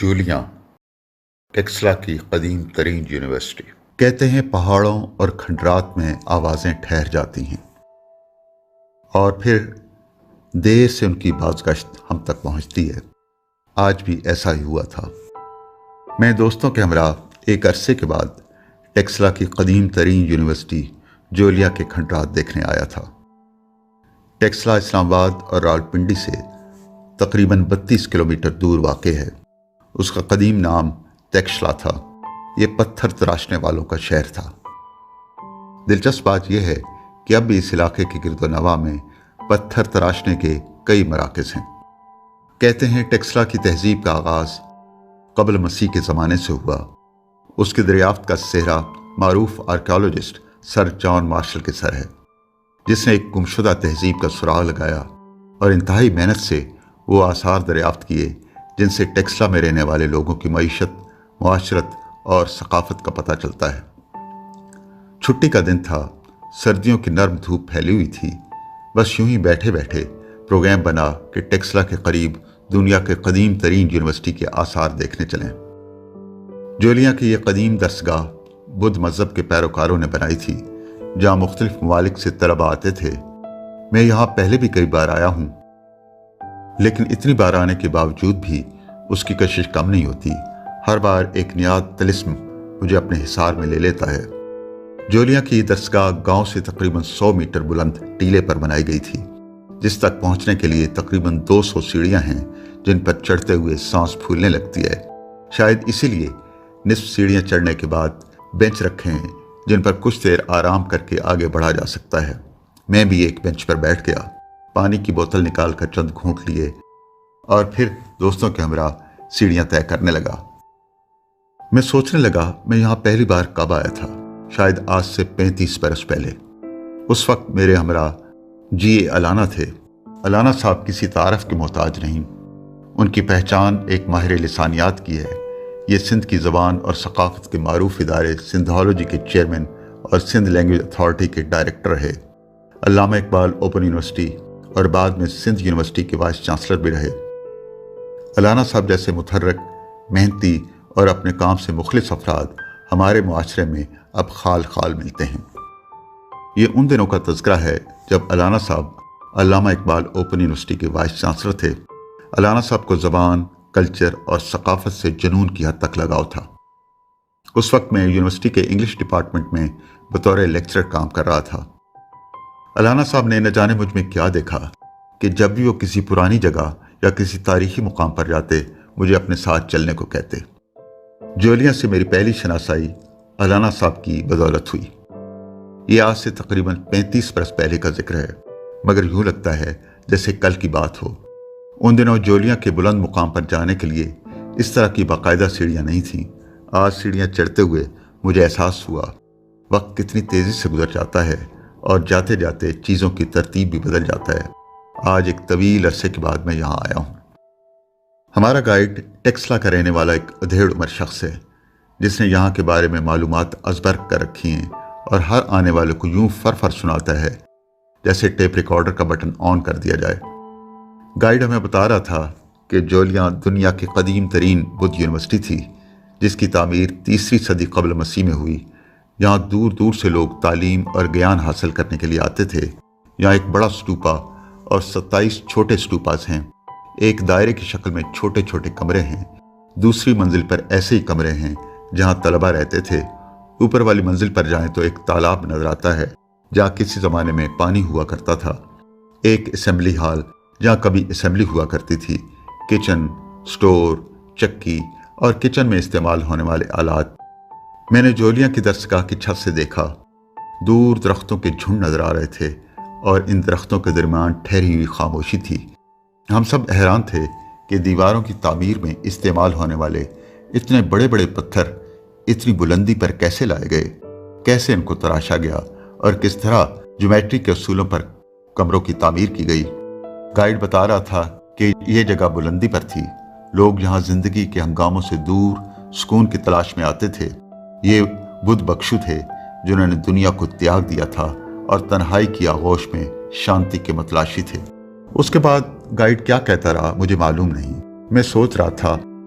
جولیاں ٹیکسلا کی قدیم ترین یونیورسٹی۔ کہتے ہیں پہاڑوں اور کھنڈرات میں آوازیں ٹھہر جاتی ہیں اور پھر دیر سے ان کی بازگشت ہم تک پہنچتی ہے۔ آج بھی ایسا ہی ہوا تھا۔ میں دوستوں کے ہمراہ ایک عرصے کے بعد ٹیکسلا کی قدیم ترین یونیورسٹی جولیا کے کھنڈرات دیکھنے آیا تھا۔ ٹیکسلا اسلام آباد اور راولپنڈی سے تقریباً 32 کلومیٹر دور واقع ہے۔ اس کا قدیم نام تیکشلا تھا۔ یہ پتھر تراشنے والوں کا شہر تھا۔ دلچسپ بات یہ ہے کہ اب بھی اس علاقے کے گرد و نواح میں پتھر تراشنے کے کئی مراکز ہیں۔ کہتے ہیں ٹیکسلا کی تہذیب کا آغاز قبل مسیح کے زمانے سے ہوا۔ اس کی دریافت کا سہرا معروف آرکیالوجسٹ سر جان مارشل کے سر ہے، جس نے ایک گمشدہ تہذیب کا سراغ لگایا اور انتہائی محنت سے وہ آثار دریافت کیے جن سے ٹیکسلا میں رہنے والے لوگوں کی معیشت، معاشرت اور ثقافت کا پتہ چلتا ہے۔ چھٹی کا دن تھا، سردیوں کی نرم دھوپ پھیلی ہوئی تھی۔ بس یوں ہی بیٹھے بیٹھے پروگرام بنا کہ ٹیکسلا کے قریب دنیا کے قدیم ترین یونیورسٹی کے آثار دیکھنے چلیں۔ جولیا کی یہ قدیم درسگاہ بدھ مذہب کے پیروکاروں نے بنائی تھی، جہاں مختلف ممالک سے طلباء آتے تھے۔ میں یہاں پہلے بھی کئی بار آیا ہوں، لیکن اتنی بار آنے کے باوجود بھی اس کی کشش کم نہیں ہوتی۔ ہر بار ایک نیا طلسم مجھے اپنے حصار میں لے لیتا ہے۔ جولیا کی درسگاہ گاؤں سے تقریباً 100 میٹر بلند ٹیلے پر بنائی گئی تھی، جس تک پہنچنے کے لیے تقریباً 200 سیڑھیاں ہیں جن پر چڑھتے ہوئے سانس پھولنے لگتی ہے۔ شاید اسی لیے نصف سیڑھیاں چڑھنے کے بعد بینچ رکھے ہیں جن پر کچھ دیر آرام کر کے آگے بڑھا جا سکتا ہے۔ میں بھی ایک بینچ پر بیٹھ گیا، پانی کی بوتل نکال کر چند گھونٹ لیے اور پھر دوستوں کے ہمراہ سیڑھیاں طے کرنے لگا۔ میں سوچنے لگا میں یہاں پہلی بار کب آیا تھا، شاید آج سے 35 برس پہلے۔ اس وقت میرے ہمراہ جی اے الانا تھے۔ الانا صاحب کسی تعارف کے محتاج نہیں۔ ان کی پہچان ایک ماہر لسانیات کی ہے۔ یہ سندھ کی زبان اور ثقافت کے معروف ادارے سندھولوجی کے چیئرمین اور سندھ لینگویج اتھارٹی کے ڈائریکٹر رہے۔ علامہ اقبال اوپن یونیورسٹی اور بعد میں سندھ یونیورسٹی کے وائس چانسلر بھی رہے۔ الانا صاحب جیسے متحرک، محنتی اور اپنے کام سے مخلص افراد ہمارے معاشرے میں اب خال خال ملتے ہیں۔ یہ ان دنوں کا تذکرہ ہے جب الانا صاحب علامہ اقبال اوپن یونیورسٹی کے وائس چانسلر تھے۔ الانا صاحب کو زبان، کلچر اور ثقافت سے جنون کی حد تک لگاؤ تھا۔ اس وقت میں یونیورسٹی کے انگلش ڈپارٹمنٹ میں بطور لیکچرر کام کر رہا تھا۔ الانا صاحب نے نہ جانے مجھ میں کیا دیکھا کہ جب بھی وہ کسی پرانی جگہ یا کسی تاریخی مقام پر جاتے مجھے اپنے ساتھ چلنے کو کہتے۔ جولیا سے میری پہلی شناسائی الانا صاحب کی بدولت ہوئی۔ یہ آج سے تقریباً 35 برس پہلے کا ذکر ہے، مگر یوں لگتا ہے جیسے کل کی بات ہو۔ ان دنوں جولیا کے بلند مقام پر جانے کے لیے اس طرح کی باقاعدہ سیڑھیاں نہیں تھیں۔ آج سیڑھیاں چڑھتے ہوئے مجھے احساس ہوا وقت کتنی تیزی سے گزر جاتا ہے اور جاتے جاتے چیزوں کی ترتیب بھی بدل جاتا ہے۔ آج ایک طویل عرصے کے بعد میں یہاں آیا ہوں۔ ہمارا گائیڈ ٹیکسلا کا رہنے والا ایک ادھیڑ عمر شخص ہے، جس نے یہاں کے بارے میں معلومات ازبر کر رکھی ہیں اور ہر آنے والے کو یوں فر سناتا ہے جیسے ٹیپ ریکارڈر کا بٹن آن کر دیا جائے۔ گائیڈ ہمیں بتا رہا تھا کہ جولیا دنیا کی قدیم ترین بدھ یونیورسٹی تھی، جس کی تعمیر 3 صدی قبل مسیح میں ہوئی۔ یہاں دور دور سے لوگ تعلیم اور گیان حاصل کرنے کے لیے آتے تھے۔ یہاں ایک بڑا اسٹوپا اور 27 چھوٹے اسٹوپاز ہیں۔ ایک دائرے کی شکل میں چھوٹے چھوٹے کمرے ہیں۔ دوسری منزل پر ایسے ہی کمرے ہیں جہاں طلباء رہتے تھے۔ اوپر والی منزل پر جائیں تو ایک تالاب نظر آتا ہے جہاں کسی زمانے میں پانی ہوا کرتا تھا۔ ایک اسمبلی ہال جہاں کبھی اسمبلی ہوا کرتی تھی، کچن، سٹور، چکی اور کچن میں استعمال ہونے والے آلات۔ میں نے جولیا کی درسگاہ کی چھت سے دیکھا، دور درختوں کے جھنڈ نظر آ رہے تھے اور ان درختوں کے درمیان ٹھہری ہوئی خاموشی تھی۔ ہم سب حیران تھے کہ دیواروں کی تعمیر میں استعمال ہونے والے اتنے بڑے بڑے پتھر اتنی بلندی پر کیسے لائے گئے، کیسے ان کو تراشا گیا اور کس طرح جیومیٹری کے اصولوں پر کمروں کی تعمیر کی گئی۔ گائیڈ بتا رہا تھا کہ یہ جگہ بلندی پر تھی، لوگ یہاں زندگی کے ہنگاموں سے دور سکون کی تلاش میں آتے تھے۔ یہ بدھ بخشو تھے جنہوں نے دنیا کو تیاگ دیا تھا اور تنہائی کی آغوش میں شانتی کے متلاشی تھے۔ اس کے بعد گائیڈ کیا کہتا رہا مجھے معلوم نہیں۔ میں سوچ رہا تھا